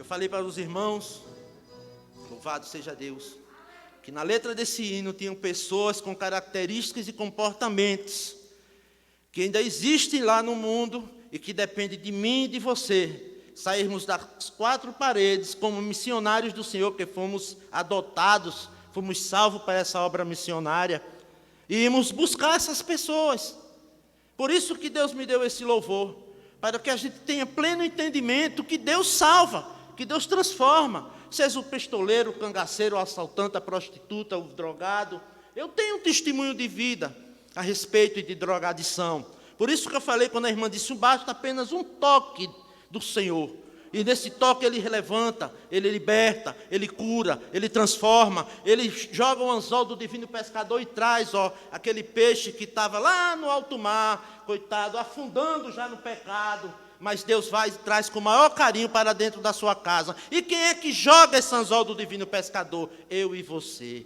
Eu falei para os irmãos, louvado seja Deus, que na letra desse hino tinham pessoas com características e comportamentos que ainda existem lá no mundo e que depende de mim e de você sairmos das quatro paredes como missionários do Senhor, que fomos adotados, fomos salvos para essa obra missionária, e irmos buscar essas pessoas. Por isso que Deus me deu esse louvor, para que a gente tenha pleno entendimento que Deus salva, que Deus transforma, seja o pistoleiro, o cangaceiro, o assaltante, a prostituta, o drogado. Eu tenho um testemunho de vida a respeito de drogadição. Por isso que eu falei quando a irmã disse, basta apenas um toque do Senhor. E nesse toque Ele levanta, Ele liberta, Ele cura, Ele transforma, Ele joga o anzol do divino pescador e traz aquele peixe que estava lá no alto mar, coitado, afundando já no pecado. Mas Deus vai e traz com o maior carinho para dentro da sua casa. E quem é que joga esse anzol do divino pescador? Eu e você.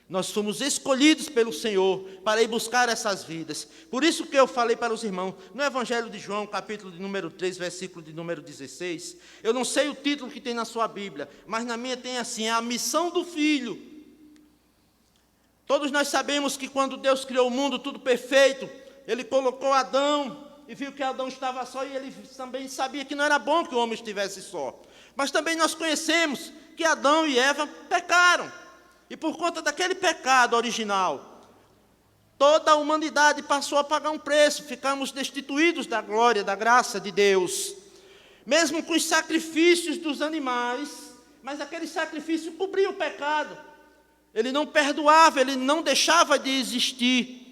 Nós fomos escolhidos pelo Senhor para ir buscar essas vidas. Por isso que eu falei para os irmãos, no Evangelho de João, capítulo de número 3, versículo de número 16, eu não sei o título que tem na sua Bíblia, mas na minha tem assim, é a missão do Filho. Todos nós sabemos que quando Deus criou o mundo tudo perfeito, Ele colocou Adão e viu que Adão estava só, e Ele também sabia que não era bom que o homem estivesse só. Mas também nós conhecemos que Adão e Eva pecaram. E por conta daquele pecado original, toda a humanidade passou a pagar um preço, ficamos destituídos da glória, da graça de Deus. Mesmo com os sacrifícios dos animais, mas aquele sacrifício cobria o pecado. Ele não perdoava, ele não deixava de existir.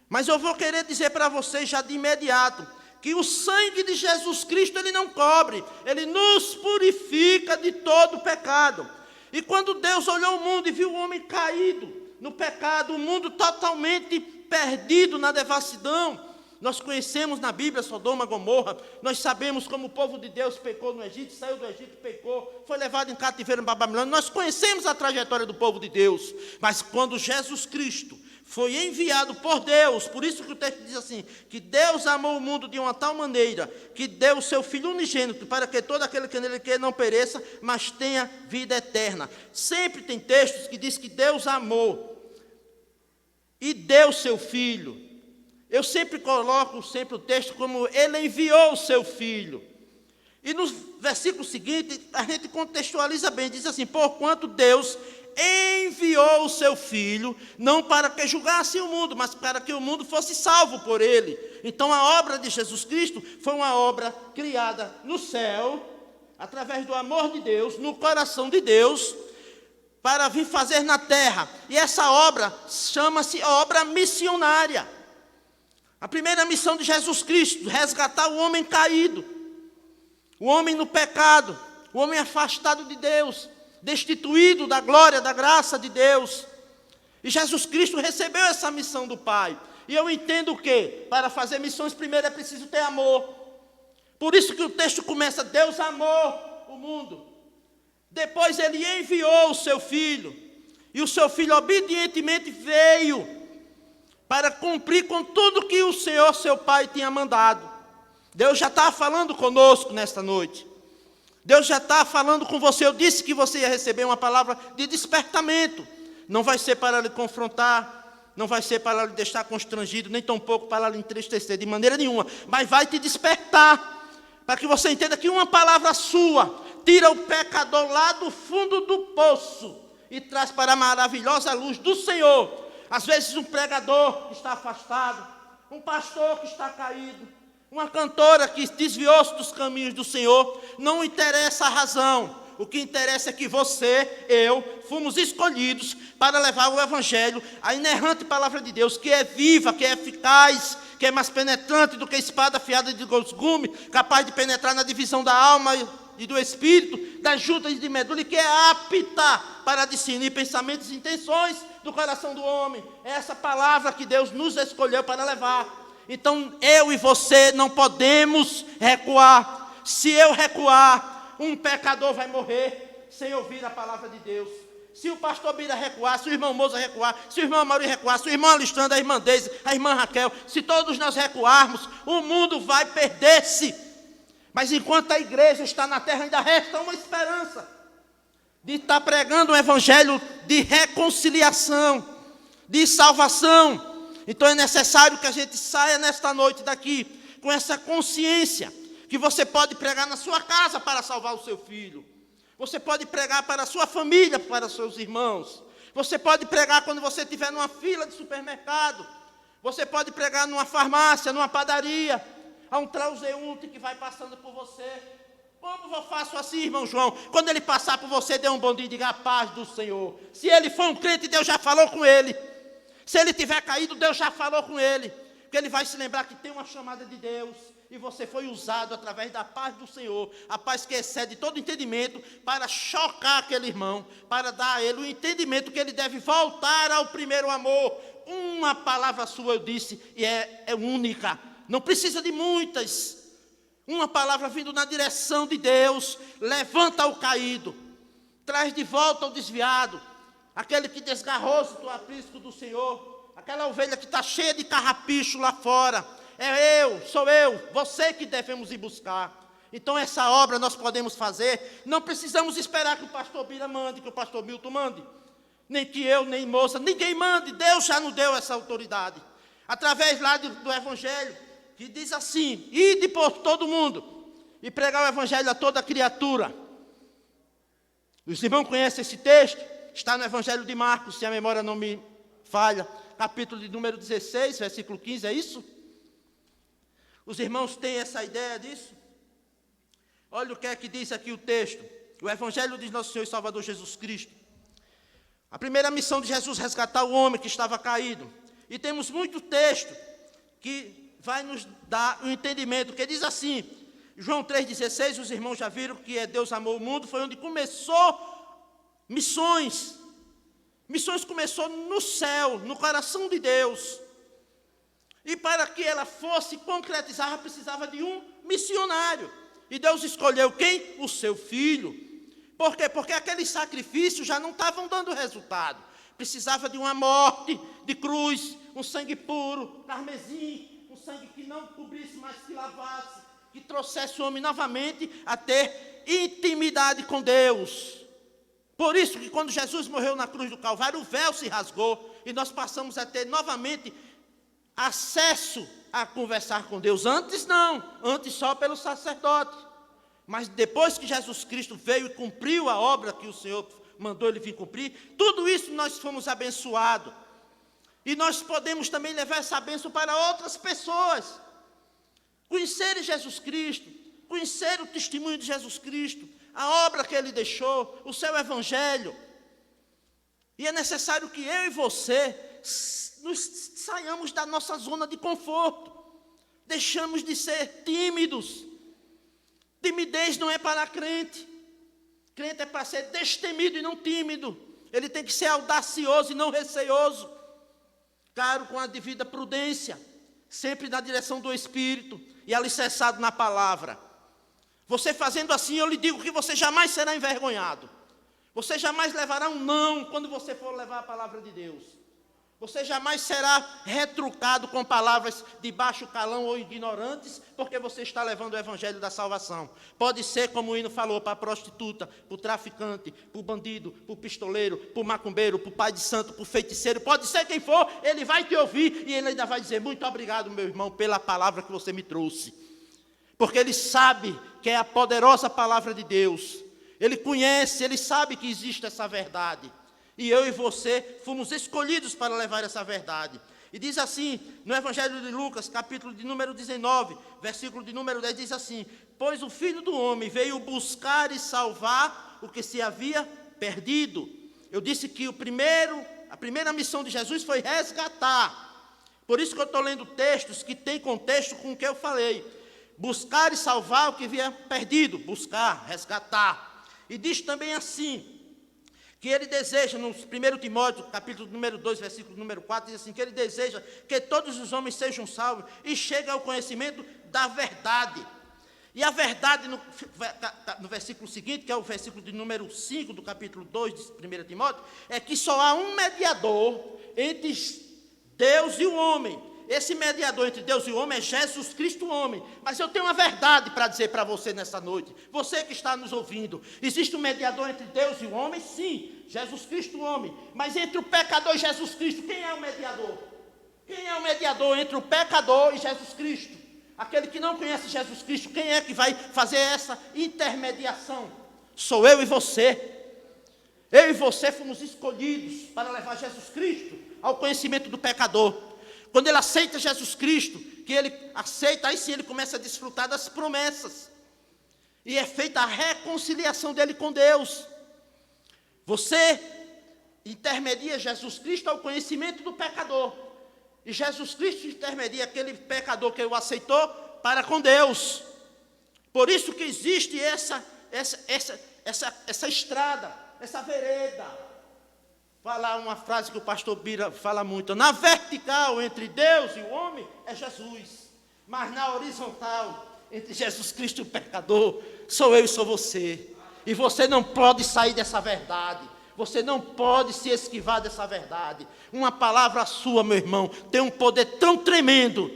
Mas eu vou querer dizer para vocês já de imediato, que o sangue de Jesus Cristo ele não cobre, ele nos purifica de todo o pecado. E quando Deus olhou o mundo e viu o homem caído no pecado, o mundo totalmente perdido na devassidão, nós conhecemos na Bíblia Sodoma e Gomorra, nós sabemos como o povo de Deus pecou no Egito, saiu do Egito, pecou, foi levado em cativeiro em Babilônia, nós conhecemos a trajetória do povo de Deus, mas quando Jesus Cristo foi enviado por Deus, por isso que o texto diz assim, que Deus amou o mundo de uma tal maneira, que deu o seu Filho unigênito, para que todo aquele que nele quer não pereça, mas tenha vida eterna. Sempre tem textos que diz que Deus amou e deu o seu Filho. Eu sempre coloco o texto como Ele enviou o seu Filho. E no versículo seguinte, a gente contextualiza bem, diz assim, porquanto Deus enviou o seu Filho, não para que julgasse o mundo, mas para que o mundo fosse salvo por ele. Então a obra de Jesus Cristo foi uma obra criada no céu, através do amor de Deus, no coração de Deus, para vir fazer na terra. E essa obra chama-se obra missionária. A primeira missão de Jesus Cristo, resgatar o homem caído, o homem no pecado, o homem afastado de Deus, destituído da glória, da graça de Deus. E Jesus Cristo recebeu essa missão do Pai. E eu entendo que, para fazer missões, primeiro é preciso ter amor. Por isso que o texto começa, Deus amou o mundo. Depois Ele enviou o seu Filho. E o seu Filho obedientemente veio para cumprir com tudo que o Senhor, seu Pai, tinha mandado. Deus já está falando conosco nesta noite. Deus já está falando com você. Eu disse que você ia receber uma palavra de despertamento. Não vai ser para lhe confrontar, não vai ser para lhe deixar constrangido, nem tampouco para lhe entristecer, de maneira nenhuma. Mas vai te despertar, para que você entenda que uma palavra sua tira o pecador lá do fundo do poço e traz para a maravilhosa luz do Senhor. Às vezes um pregador que está afastado, um pastor que está caído, uma cantora que desviou-se dos caminhos do Senhor, não interessa a razão. O que interessa é que você, eu, fomos escolhidos para levar o Evangelho, a inerrante palavra de Deus, que é viva, que é eficaz, que é mais penetrante do que a espada afiada de dois gumes, capaz de penetrar na divisão da alma e do espírito, das juntas de medula, e que é apta para discernir pensamentos e intenções do coração do homem. É essa palavra que Deus nos escolheu para levar. Então, eu e você não podemos recuar. Se eu recuar, um pecador vai morrer sem ouvir a palavra de Deus. Se o pastor Bira recuar, se o irmão Moza recuar, se o irmão Mauri recuar, se o irmão Alexandre, a irmã Deise, a irmã Raquel, se todos nós recuarmos, o mundo vai perder-se. Mas enquanto a igreja está na terra, ainda resta uma esperança de estar pregando um evangelho de reconciliação, de salvação. Então é necessário que a gente saia nesta noite daqui com essa consciência que você pode pregar na sua casa para salvar o seu filho. Você pode pregar para a sua família, para os seus irmãos. Você pode pregar quando você estiver numa fila de supermercado. Você pode pregar numa farmácia, numa padaria. Há um transeunte que vai passando por você. Como eu faço assim, irmão João? Quando ele passar por você, dê um bom dia e diga a paz do Senhor. Se ele for um crente, Deus já falou com ele. Se ele tiver caído, Deus já falou com ele. Porque ele vai se lembrar que tem uma chamada de Deus. E você foi usado através da paz do Senhor, a paz que excede todo entendimento, para chocar aquele irmão, para dar a ele o entendimento que ele deve voltar ao primeiro amor. Uma palavra sua, eu disse, e é única. Não precisa de muitas. Uma palavra vindo na direção de Deus, levanta o caído, traz de volta o desviado, aquele que desgarrou-se do aprisco do Senhor, aquela ovelha que está cheia de carrapicho lá fora. Sou eu, você que devemos ir buscar. Então essa obra nós podemos fazer, não precisamos esperar que o pastor Bira mande, que o pastor Milton mande, nem que eu, nem moça, ninguém mande, Deus já nos deu essa autoridade, através lá do Evangelho, que diz assim: ide por todo mundo, e pregar o Evangelho a toda criatura. Os irmãos conhecem esse texto, está no Evangelho de Marcos, se a memória não me falha, capítulo de número 16, versículo 15, é isso? Os irmãos têm essa ideia disso? Olha o que é que diz aqui o texto. O Evangelho de nosso Senhor e Salvador Jesus Cristo. A primeira missão de Jesus, resgatar o homem que estava caído. E temos muito texto que vai nos dar o entendimento, que diz assim, João 3,16, os irmãos já viram que Deus amou o mundo, foi onde começou missões. Missões começou no céu, no coração de Deus. E para que ela fosse concretizar, precisava de um missionário. E Deus escolheu quem? O seu filho. Por quê? Porque aqueles sacrifícios já não estavam dando resultado. Precisava de uma morte de cruz, um sangue puro, carmesim, um sangue que não cobrisse, mas que lavasse, que trouxesse o homem novamente a ter intimidade com Deus. Por isso que quando Jesus morreu na cruz do Calvário, o véu se rasgou e nós passamos a ter novamente acesso a conversar com Deus. Antes não, antes só pelo sacerdote. Mas depois que Jesus Cristo veio e cumpriu a obra que o Senhor mandou ele vir cumprir, tudo isso nós fomos abençoados. E nós podemos também levar essa bênção para outras pessoas. Conhecerem Jesus Cristo, conhecer o testemunho de Jesus Cristo, a obra que ele deixou, o seu evangelho. E é necessário que eu e você nos saiamos da nossa zona de conforto, deixamos de ser tímidos. Timidez não é para crente. Crente é para ser destemido e não tímido. Ele tem que ser audacioso e não receoso. Claro, com a devida prudência, sempre na direção do Espírito e alicerçado na palavra. Você fazendo assim, eu lhe digo que você jamais será envergonhado. Você jamais levará um não quando você for levar a palavra de Deus. Você jamais será retrucado com palavras de baixo calão ou ignorantes, porque você está levando o evangelho da salvação. Pode ser, como o hino falou, para a prostituta, para o traficante, para o bandido, para o pistoleiro, para o macumbeiro, para o pai de santo, para o feiticeiro. Pode ser quem for, ele vai te ouvir e ele ainda vai dizer: muito obrigado, meu irmão, pela palavra que você me trouxe. Porque ele sabe que é a poderosa palavra de Deus. Ele conhece, ele sabe que existe essa verdade. E eu e você fomos escolhidos para levar essa verdade. E diz assim, no Evangelho de Lucas, capítulo de número 19, versículo de número 10, diz assim: pois o Filho do Homem veio buscar e salvar o que se havia perdido. Eu disse que a primeira missão de Jesus foi resgatar. Por isso que eu estou lendo textos que têm contexto com o que eu falei. Buscar e salvar o que havia perdido. Buscar, resgatar. E diz também assim, que ele deseja, no 1 Timóteo, capítulo número 2, versículo número 4, diz assim, que ele deseja que todos os homens sejam salvos e cheguem ao conhecimento da verdade. E a verdade, no versículo seguinte, que é o versículo de número 5 do capítulo 2 de 1 Timóteo, é que só há um mediador entre Deus e o homem. esse mediador entre Deus e o homem é Jesus Cristo, o homem. Mas eu tenho uma verdade para dizer para você nessa noite. Você que está nos ouvindo. Existe um mediador entre Deus e o homem? Sim. Jesus Cristo, o homem. Mas entre o pecador e Jesus Cristo, quem é o mediador? Quem é o mediador entre o pecador e Jesus Cristo? Aquele que não conhece Jesus Cristo, quem é que vai fazer essa intermediação? Sou eu e você. Eu e você fomos escolhidos para levar Jesus Cristo ao conhecimento do pecador. Quando ele aceita Jesus Cristo, que ele aceita, aí sim ele começa a desfrutar das promessas. E é feita a reconciliação dele com Deus. Você intermedia Jesus Cristo ao conhecimento do pecador. E Jesus Cristo intermedia aquele pecador que o aceitou para com Deus. Por isso que existe essa estrada, essa vereda. Falar uma frase que o pastor Bira fala muito. Na vertical entre Deus e o homem é Jesus. Mas na horizontal entre Jesus Cristo e o pecador sou eu e sou você. E você não pode sair dessa verdade. Você não pode se esquivar dessa verdade. Uma palavra sua, meu irmão, tem um poder tão tremendo.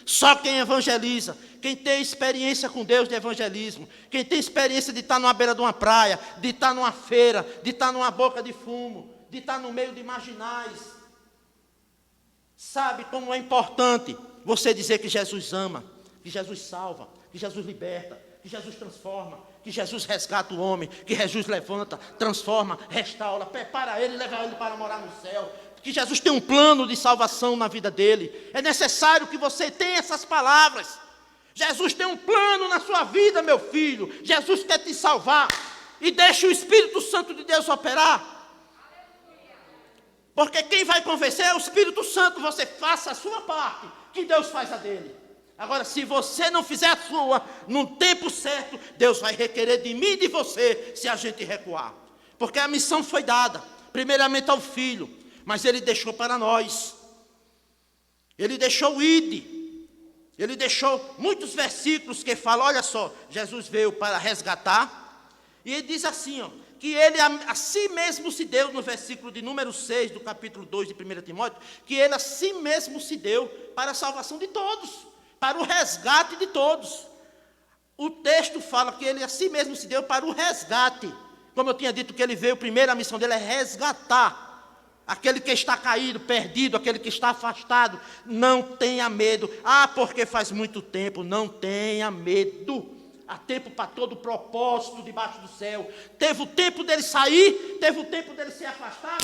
Só quem evangeliza, quem tem experiência com Deus de evangelismo, quem tem experiência de estar numa beira de uma praia, de estar numa feira, de estar numa boca de fumo, de estar no meio de marginais, sabe como é importante você dizer que Jesus ama, que Jesus salva, que Jesus liberta, que Jesus transforma, que Jesus resgata o homem, que Jesus levanta, transforma, restaura, prepara ele e leva ele para morar no céu. Que Jesus tem um plano de salvação na vida dele. É necessário que você tenha essas palavras. Jesus tem um plano na sua vida, meu filho. Jesus quer te salvar. E deixe o Espírito Santo de Deus operar. Porque quem vai convencer é o Espírito Santo. Você faça a sua parte, que Deus faz a dele. Agora, se você não fizer a sua, no tempo certo, Deus vai requerer de mim e de você, se a gente recuar. Porque a missão foi dada, primeiramente ao Filho, mas Ele deixou para nós. Ele deixou o ide. Ele deixou muitos versículos que falam, olha só, Jesus veio para resgatar. E ele diz assim, ó, que ele a si mesmo se deu, no versículo de número 6 do capítulo 2 de 1 Timóteo, que ele a si mesmo se deu para a salvação de todos, para o resgate de todos. O texto fala que ele a si mesmo se deu para o resgate. Como eu tinha dito que ele veio, primeiro a missão dele é resgatar aquele que está caído, perdido, aquele que está afastado. Não tenha medo. Ah, porque faz muito tempo. Não tenha medo. Há tempo para todo propósito debaixo do céu. Teve o tempo dele sair, teve o tempo dele se afastar,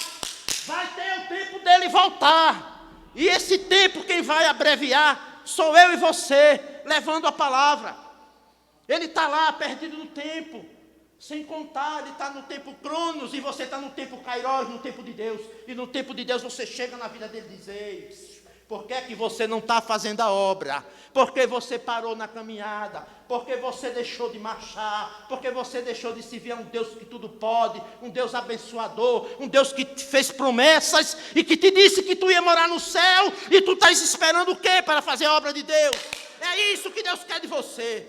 vai ter o tempo dele voltar. E esse tempo quem vai abreviar sou eu e você, levando a palavra. Ele está lá, perdido no tempo. Sem contar, ele está no tempo Cronos e você está no tempo Kairos, no tempo de Deus. E no tempo de Deus você chega na vida dele e diz, ei, por que é que você não está fazendo a obra? Porque você parou na caminhada? Porque você deixou de marchar? Porque você deixou de servir a um Deus que tudo pode, um Deus abençoador, um Deus que te fez promessas e que te disse que tu ia morar no céu e tu estás esperando o quê para fazer a obra de Deus? É isso que Deus quer de você.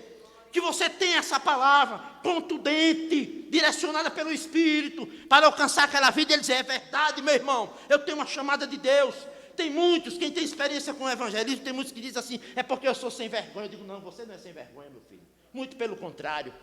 Que você tenha essa palavra contundente, direcionada pelo Espírito, para alcançar aquela vida e ele dizer, é verdade, meu irmão, eu tenho uma chamada de Deus. Tem muitos, quem tem experiência com o evangelismo, tem muitos que dizem assim, é porque eu sou sem vergonha. Eu digo, não, você não é sem vergonha, meu filho. Muito pelo contrário,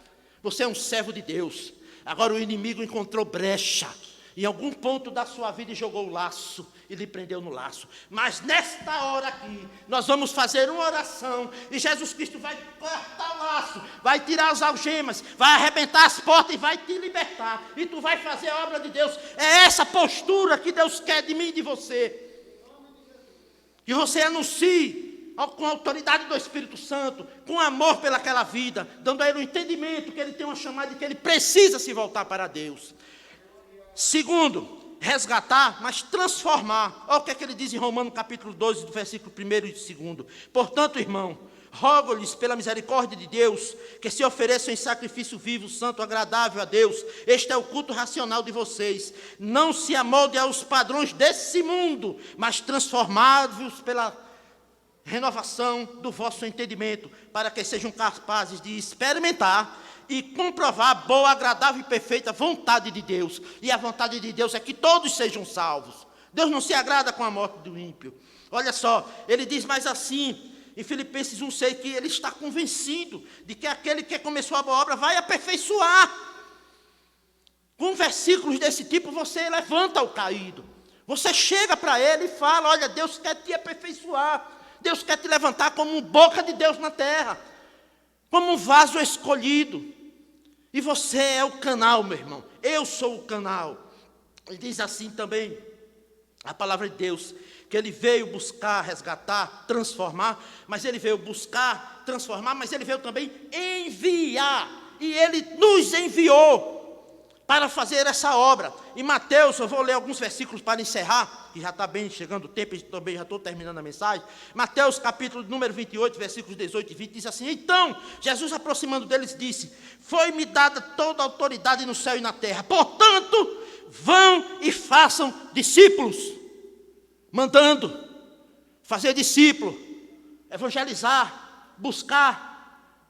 você é um servo de Deus. Agora o inimigo encontrou brecha em algum ponto da sua vida e jogou o laço, e lhe prendeu no laço. Mas nesta hora aqui, nós vamos fazer uma oração, e Jesus Cristo vai cortar o laço, vai tirar as algemas, vai arrebentar as portas e vai te libertar. E tu vai fazer a obra de Deus. É essa postura que Deus quer de mim e de você. Que você anuncie com a autoridade do Espírito Santo, com amor pelaquela vida, dando a ele o entendimento que ele tem uma chamada e que ele precisa se voltar para Deus. Segundo, resgatar, mas transformar. Olha o que é que ele diz em Romanos capítulo 12, do versículo 1 e 2. Portanto, irmão, rogo-lhes pela misericórdia de Deus, que se ofereçam em sacrifício vivo, santo, agradável a Deus. Este é o culto racional de vocês. Não se amoldem aos padrões desse mundo, mas transformados pela renovação do vosso entendimento, para que sejam capazes de experimentar e comprovar a boa, agradável e perfeita vontade de Deus. E a vontade de Deus é que todos sejam salvos. Deus não se agrada com a morte do ímpio. Olha só, ele diz mais assim, em Filipenses 1,6, que ele está convencido de que aquele que começou a boa obra vai aperfeiçoar. Com versículos desse tipo, você levanta o caído. Você chega para ele e fala, olha, Deus quer te aperfeiçoar. Deus quer te levantar como boca de Deus na terra. Como um vaso escolhido. E você é o canal, meu irmão. Eu sou o canal. Ele diz assim também, a palavra de Deus, que ele veio buscar, resgatar, transformar, mas ele veio buscar, transformar, mas ele veio também enviar. E ele nos enviou para fazer essa obra. Em Mateus, eu vou ler alguns versículos para encerrar, que já está bem chegando o tempo, e também já estou terminando a mensagem. Mateus, capítulo número 28, versículos 18 e 20, diz assim, então, Jesus aproximando deles disse, foi-me dada toda a autoridade no céu e na terra, portanto, vão e façam discípulos, mandando, fazer discípulo, evangelizar, buscar,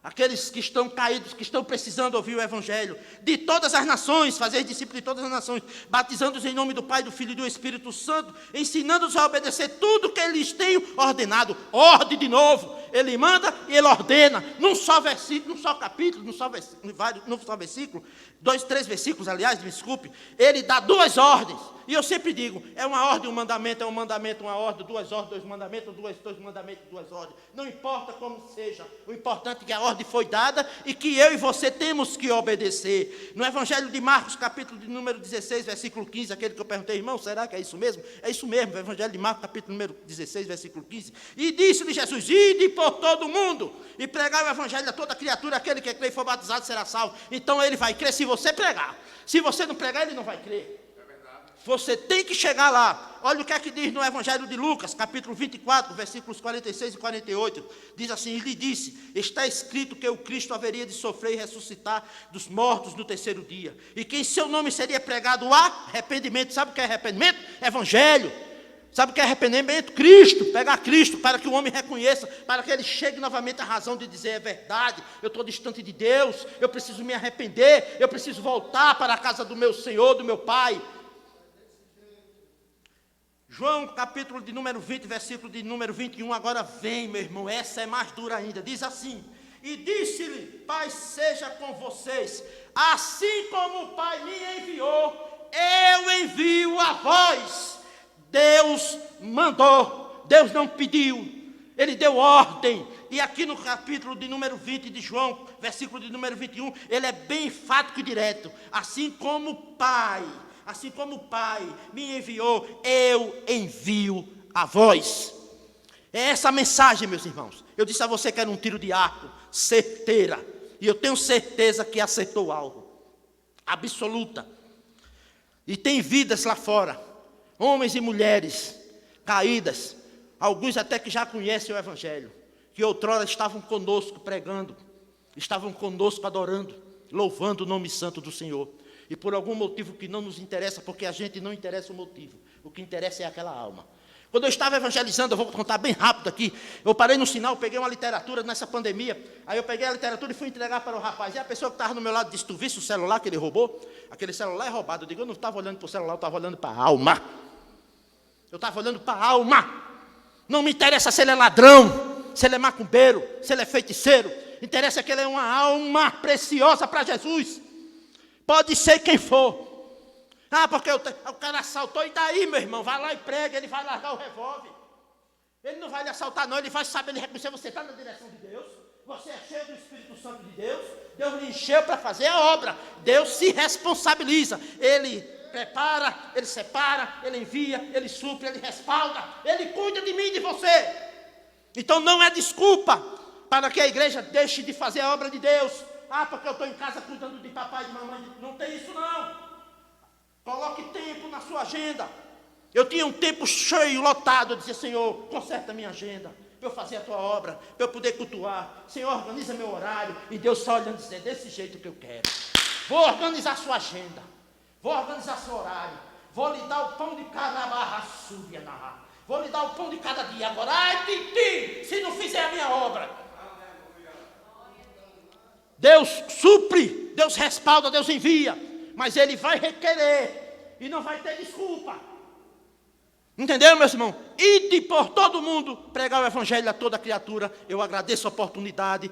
aqueles que estão caídos, que estão precisando ouvir o Evangelho, de todas as nações, fazer discípulos de todas as nações, batizando-os em nome do Pai, do Filho e do Espírito Santo, ensinando-os a obedecer tudo que eles têm ordenado. Ordem de novo, ele manda e ele ordena, num só versículo, num só capítulo, num só versículo, 2, 3 versículos, aliás, desculpe, ele dá 2 ordens, e eu sempre digo, é uma ordem, um mandamento, é um mandamento, uma ordem, 2 ordens, 2 mandamentos, 2 mandamentos, 2 ordens, não importa como seja, o importante é que a ordem foi dada e que eu e você temos que obedecer. No Evangelho de Marcos, capítulo de número 16, versículo 15, aquele que eu perguntei, irmão, será que é isso mesmo? É isso mesmo, o Evangelho de Marcos, capítulo número 16, versículo 15, e disse-lhe Jesus, ide por todo o mundo, e pregar o Evangelho a toda criatura, aquele que crê e for batizado será salvo. Então ele vai crer se você pregar, se você não pregar ele não vai crer. Você tem que chegar lá. Olha o que é que diz no Evangelho de Lucas, capítulo 24, versículos 46 e 48. Diz assim, ele disse, está escrito que o Cristo haveria de sofrer e ressuscitar dos mortos no 3º dia. E que em seu nome seria pregado o arrependimento. Sabe o que é arrependimento? Evangelho. Sabe o que é arrependimento? Cristo, pegar Cristo, para que o homem reconheça, para que ele chegue novamente à razão de dizer, é verdade, eu estou distante de Deus, eu preciso me arrepender, eu preciso voltar para a casa do meu Senhor, do meu Pai. João, capítulo de número 20, versículo de número 21, agora vem, meu irmão, essa é mais dura ainda, diz assim, e disse-lhe, Pai seja com vocês, assim como o Pai me enviou, eu envio a vós. Deus mandou, Deus não pediu, Ele deu ordem, e aqui no capítulo de número 20 de João, versículo de número 21, ele é bem enfático e direto, assim como o Pai me enviou, eu envio a vós. É essa a mensagem, meus irmãos. Eu disse a você que era um tiro de arco, certeira, e eu tenho certeza que acertou o alvo, absoluta. E tem vidas lá fora, homens e mulheres caídas, alguns até que já conhecem o Evangelho, que outrora estavam conosco pregando, estavam conosco adorando, louvando o nome santo do Senhor. E por algum motivo que não nos interessa, porque a gente não interessa o motivo, o que interessa é aquela alma. Quando eu estava evangelizando, eu vou contar bem rápido aqui, eu parei no sinal, peguei uma literatura nessa pandemia, aí eu peguei a literatura e fui entregar para o rapaz, e a pessoa que estava no meu lado disse, tu viste o celular que ele roubou? Aquele celular é roubado. Eu digo, eu não estava olhando para o celular, eu estava olhando para a alma. Eu estava olhando para a alma. Não me interessa se ele é ladrão, se ele é macumbeiro, se ele é feiticeiro, interessa que ele é uma alma preciosa para Jesus. Pode ser quem for. Ah, porque o cara assaltou, e daí, meu irmão? Vai lá e prega, ele vai largar o revólver. Ele não vai lhe assaltar, não, ele vai saber, ele reconhecer, você está na direção de Deus, você é cheio do Espírito Santo de Deus, Deus lhe encheu para fazer a obra, Deus se responsabiliza, Ele prepara, Ele separa, Ele envia, Ele supre, Ele respalda, Ele cuida de mim e de você. Então não é desculpa para que a igreja deixe de fazer a obra de Deus. Ah, porque eu estou em casa cuidando de papai e de mamãe. Não tem isso não. Coloque tempo na sua agenda. Eu tinha um tempo cheio, lotado. Eu dizia, Senhor, conserta a minha agenda, para eu fazer a tua obra, para eu poder cultuar. Senhor, organiza meu horário. E Deus só olhando e dizendo, desse jeito que eu quero. Vou organizar sua agenda. Vou organizar seu horário. Vou lhe dar o pão de cada barra súbia. Vou lhe dar o pão de cada dia. Agora, ai de ti, se não fizer a minha obra. Deus supre, Deus respalda, Deus envia, mas Ele vai requerer, e não vai ter desculpa. Entendeu, meus irmãos? Ide por todo mundo, pregar o evangelho a toda criatura. Eu agradeço a oportunidade.